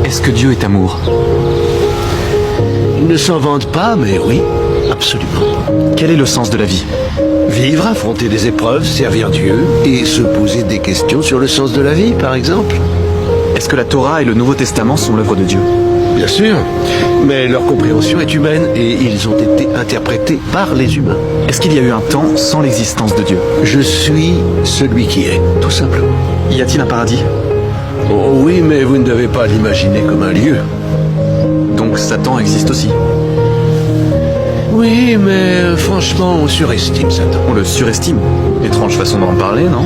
Est-ce que Dieu est amour? Il ne s'en vante pas, mais oui, absolument. Quel est le sens de la vie? Vivre, affronter des épreuves, servir Dieu et se poser des questions sur le sens de la vie, par exemple. Est-ce que la Torah et le Nouveau Testament sont l'œuvre de Dieu? Bien sûr, mais leur compréhension est humaine et ils ont été interprétés par les humains. Est-ce qu'il y a eu un temps sans l'existence de Dieu? Je suis celui qui est, tout simplement. Y a-t-il un paradis? Oh oui, mais vous ne devez pas l'imaginer comme un lieu. Donc Satan existe aussi? Oui, mais franchement, on surestime Satan. On le surestime. Étrange façon d'en parler, non?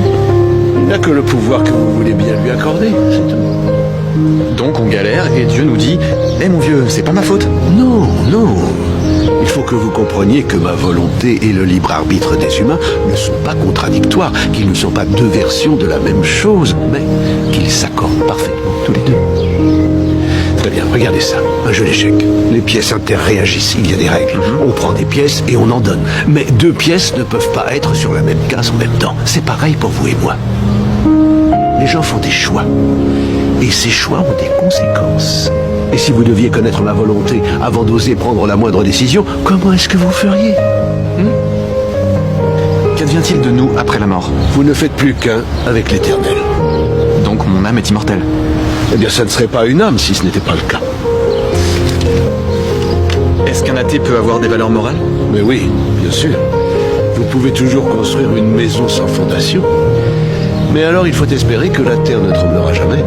Il n'a que le pouvoir que vous voulez bien lui accorder, c'est tout. Donc on galère et Dieu nous dit « Eh mon vieux, c'est pas ma faute !» Non, non. Il faut que vous compreniez que ma volonté et le libre arbitre des humains ne sont pas contradictoires, qu'ils ne sont pas deux versions de la même chose, mais qu'ils s'accordent parfaitement tous les deux. Très bien, regardez ça, un jeu d'échecs. Les pièces interréagissent, il y a des règles. On prend des pièces et on en donne. Mais deux pièces ne peuvent pas être sur la même case en même temps. C'est pareil pour vous et moi. Les gens font des choix. Et ces choix ont des conséquences. Et si vous deviez connaître ma volonté avant d'oser prendre la moindre décision, comment est-ce que vous feriez? Qu'advient-il de nous après la mort? Vous ne faites plus qu'un avec l'Éternel. Donc mon âme est immortelle. Eh bien, ça ne serait pas une âme si ce n'était pas le cas. Est-ce qu'un athée peut avoir des valeurs morales? Mais oui, bien sûr. Vous pouvez toujours construire une maison sans fondation. Mais alors il faut espérer que la terre ne tremblera jamais.